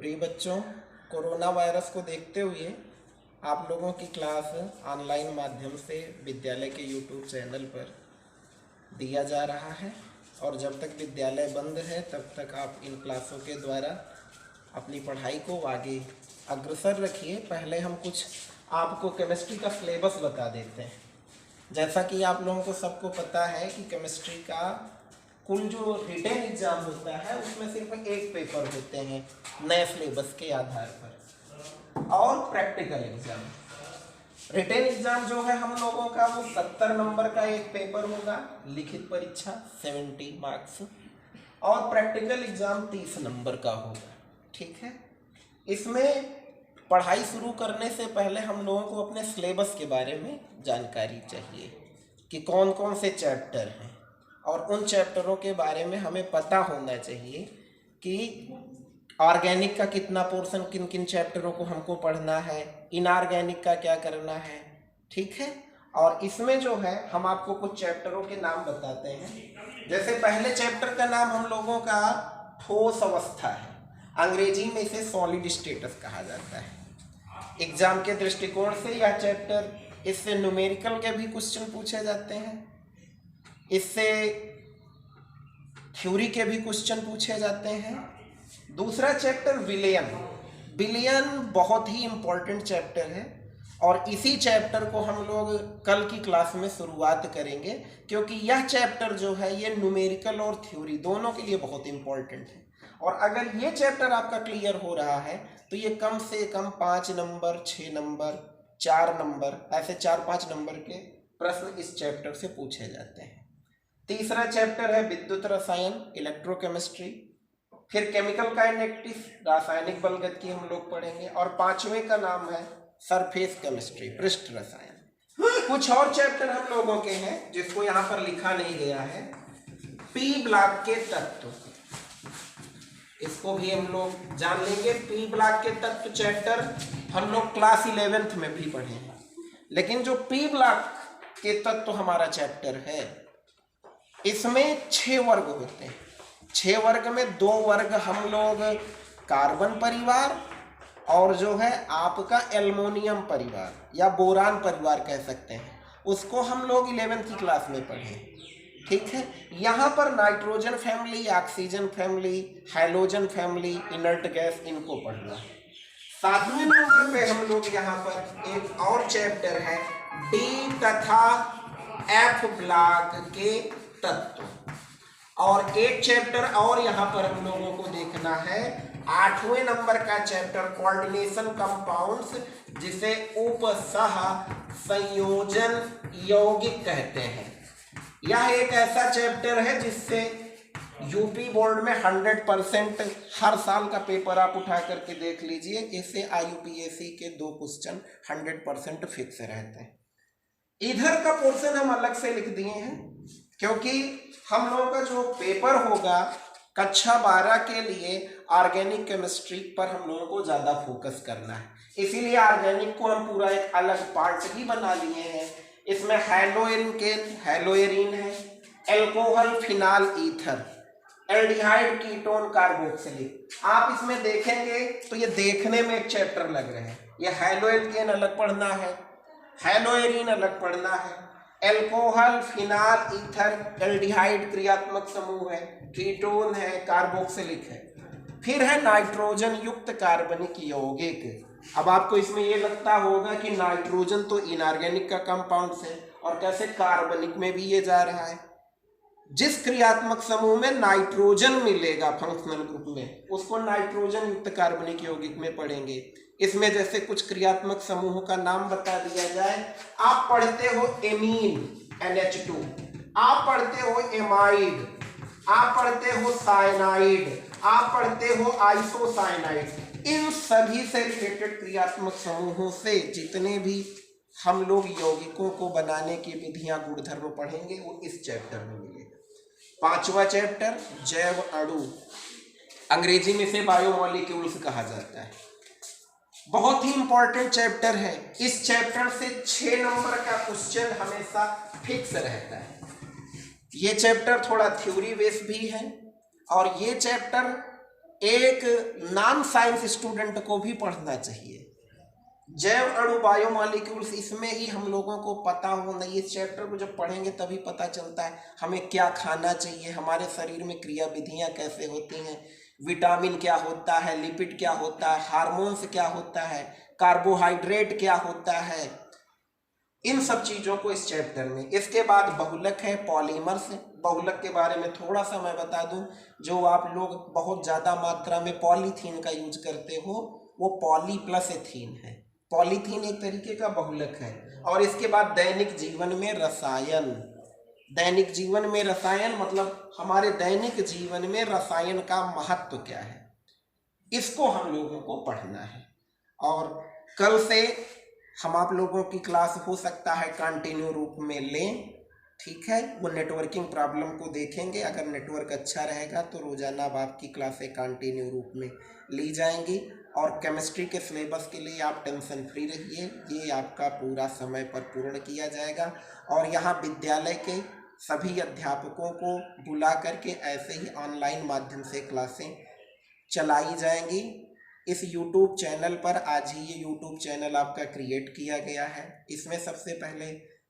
प्रिय बच्चों, corona virus को देखते हुए आप लोगों की क्लास ऑनलाइन माध्यम से विद्यालय के यूट्यूब चैनल पर दिया जा रहा है और जब तक विद्यालय बंद है तब तक आप इन क्लासों के द्वारा अपनी पढ़ाई को आगे अग्रसर रखिए। पहले हम कुछ आपको केमिस्ट्री का सिलेबस बता देते हैं। जैसा कि आप लोगों को सबको पता है कि केमिस्ट्री का कुल जो रिटेन एग्जाम होता है उसमें सिर्फ एक पेपर होते हैं नए सिलेबस के आधार पर, और प्रैक्टिकल एग्जाम। रिटेन एग्जाम जो है हम लोगों का वो 70 नंबर का एक पेपर होगा, लिखित परीक्षा 70 मार्क्स, और प्रैक्टिकल एग्जाम 30 नंबर का होगा। ठीक है, इसमें पढ़ाई शुरू करने से पहले हम लोगों को अपने सिलेबस के बारे में जानकारी चाहिए कि कौन कौन से चैप्टर हैं, और उन चैप्टरों के बारे में हमें पता होना चाहिए कि ऑर्गेनिक का कितना पोर्शन किन किन चैप्टरों को हमको पढ़ना है, इनऑर्गेनिक का क्या करना है। ठीक है, और इसमें जो है हम आपको कुछ चैप्टरों के नाम बताते हैं। जैसे पहले चैप्टर का नाम हम लोगों का ठोस अवस्था है, अंग्रेजी में इसे सॉलिड स्टेटस कहा जाता है। एग्जाम के दृष्टिकोण से यह चैप्टर, इससे न्यूमेरिकल के भी क्वेश्चन पूछे जाते हैं, इससे थ्योरी के भी क्वेश्चन पूछे जाते हैं। दूसरा चैप्टर विलियन बहुत ही इम्पोर्टेंट चैप्टर है, और इसी चैप्टर को हम लोग कल की क्लास में शुरुआत करेंगे, क्योंकि यह चैप्टर जो है ये न्यूमेरिकल और थ्योरी दोनों के लिए बहुत इम्पोर्टेंट है। और अगर ये चैप्टर आपका क्लियर हो रहा है तो ये कम से कम 5 नंबर, 6 नंबर, 4 नंबर, ऐसे 4-5 नंबर के प्रश्न इस चैप्टर से पूछे जाते हैं। तीसरा चैप्टर है विद्युत रसायन, इलेक्ट्रोकेमिस्ट्री। फिर केमिकल काइनेटिक्स, रासायनिक बलगति हम लोग पढ़ेंगे, और पांचवें का नाम है सरफेस केमिस्ट्री, पृष्ठ रसायन। कुछ और चैप्टर हम लोगों के हैं जिसको यहाँ पर लिखा नहीं गया है। पी ब्लॉक के तत्व, इसको भी हम लोग जान लेंगे। पी ब्लॉक के तत्व चैप्टर हम लोग क्लास 11th में भी पढ़े हैं, लेकिन जो पी ब्लॉक के तत्व हमारा चैप्टर है इसमें 6 वर्ग होते हैं। 6 वर्ग में 2 वर्ग हम लोग कार्बन परिवार और जो है आपका एल्युमिनियम परिवार या बोरान परिवार कह सकते हैं, उसको हम लोग 11th की क्लास में पढ़े। ठीक है, यहाँ पर nitrogen family, oxygen family, hydrogen family, inert gas, इनको पढ़ना है। 7वें नंबर पे हम लोग यहाँ पर एक और चैप्टर है डी तथा एफ ब्लॉक के तत्व, और एक चैप्टर और यहाँ पर हम लोगों को देखना है 8वें नंबर का चैप्टर कोऑर्डिनेशन कंपाउंड्स, जिसे उपसह संयोजन यौगिक कहते हैं। यह एक ऐसा चैप्टर है जिससे यूपी बोर्ड में 100% हर साल का पेपर आप उठा करके देख लीजिए, इससे IUPAC के 2 क्वेश्चन 100% फिक्स रहते हैं। इधर का पोर्शन हम अलग से लिख दिए हैं, क्योंकि हम लोगों का जो पेपर होगा कक्षा 12 के लिए ऑर्गेनिक केमिस्ट्री पर हम लोगों को ज़्यादा फोकस करना है, इसीलिए ऑर्गेनिक को हम पूरा एक अलग पार्ट ही बना लिए हैं। इसमें हेलोएरिन है, alcohol, phenol, ether, aldehyde, ketone, carboxylic. आप इसमें देखेंगे तो ये देखने में एक चैप्टर लग रहे हैं। ये हेलोएरिन अलग पढ़ना है, हेलोएरिन अलग पढ़ना है, एल्कोहल, फिनाल, ईथर, एल्डिहाइड क्रियात्मक समूह है, कीटोन है, कार्बोक्सिलिक है। फिर है नाइट्रोजन युक्त कार्बनिक यौगिक। अब आपको इसमें ये लगता होगा कि नाइट्रोजन तो इनऑर्गेनिक का कंपाउंड है, और कैसे कार्बनिक में भी ये जा रहा है। जिस क्रियात्मक समूह में नाइट्रोजन मिलेगा फंक्शनल ग्रुप में, उसको नाइट्रोजन युक्त कार्बनिक यौगिक में पढ़ेंगे। इसमें जैसे कुछ क्रियात्मक समूहों का नाम बता दिया जाए, आप पढ़ते हो एमीन NH2, आप पढ़ते हो एमाइड, आप पढ़ते हो साइनाइड, आप पढ़ते हो आइसोसाइनाइड। इन सभी से रिलेटेड क्रियात्मक समूहों से जितने भी हम लोग यौगिकों को बनाने की विधियां, गुणधर्म पढ़ेंगे, वो इस चैप्टर में मिलेगा। 5वां चैप्टर जैव अणु, अंग्रेजी में इसे बायोमॉलिक्यूल्स कहा जाता है। बहुत ही इंपॉर्टेंट चैप्टर है। इस चैप्टर से 6 नंबर का क्वेश्चन हमेशा फिक्स रहता है। ये चैप्टर थोड़ा थ्योरी बेस भी है, और ये चैप्टर एक नॉन साइंस स्टूडेंट को भी पढ़ना चाहिए। जैव अणु बायोमॉलिक्यूल्स, इसमें ही हम लोगों को पता होना, ये चैप्टर को जब पढ़ेंगे तभी पता चलता है हमें क्या खाना चाहिए, हमारे शरीर में क्रिया विधियाँ कैसे होती हैं, विटामिन क्या होता है, लिपिड क्या होता है, हार्मोन्स क्या होता है, कार्बोहाइड्रेट क्या होता है, इन सब चीज़ों को इस चैप्टर में। इसके बाद बहुलक है, पॉलीमर्स। बहुलक के बारे में थोड़ा सा मैं बता दूं, जो आप लोग बहुत ज़्यादा मात्रा में पॉलीथीन का यूज करते हो वो पॉली प्लस एथीन है। पॉलीथीन एक तरीके का बहुलक है। और इसके बाद दैनिक जीवन में रसायन। दैनिक जीवन में रसायन मतलब हमारे दैनिक जीवन में रसायन का महत्व क्या है, इसको हम लोगों को पढ़ना है। और कल से हम आप लोगों की क्लास हो सकता है कंटिन्यू रूप में लें, ठीक है। वो नेटवर्किंग प्रॉब्लम को देखेंगे, अगर नेटवर्क अच्छा रहेगा तो रोजाना अब आपकी क्लासें कंटिन्यू रूप में ली जाएंगी। और केमिस्ट्री के सिलेबस के लिए आप टेंशन फ्री रहिए, ये आपका पूरा समय पर पूर्ण किया जाएगा। और यहाँ विद्यालय के सभी अध्यापकों को बुला करके ऐसे ही ऑनलाइन माध्यम से क्लासें चलाई जाएंगी। इस YouTube चैनल पर आज ही ये YouTube चैनल आपका क्रिएट किया गया है। इसमें सबसे पहले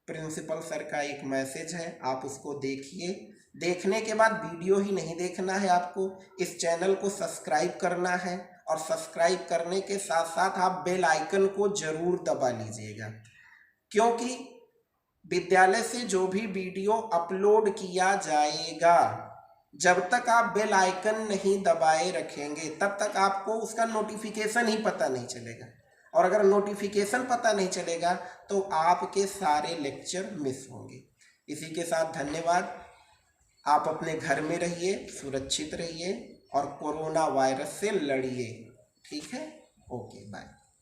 प्रिंसिपल सर का एक मैसेज है, आप उसको देखिए। देखने के बाद वीडियो ही नहीं देखना है, आपको इस चैनल को सब्सक्राइब करना है। और सब्सक्राइब करने के साथ साथ आप बेल आइकन को जरूर दबा लीजिएगा, क्योंकि विद्यालय से जो भी वीडियो अपलोड किया जाएगा, जब तक आप बेल आइकन नहीं दबाए रखेंगे तब तक आपको उसका नोटिफिकेशन ही पता नहीं चलेगा। और अगर नोटिफिकेशन पता नहीं चलेगा तो आपके सारे लेक्चर मिस होंगे। इसी के साथ धन्यवाद। आप अपने घर में रहिए, सुरक्षित रहिए और कोरोना वायरस से लड़िए, ठीक है। Okay, bye.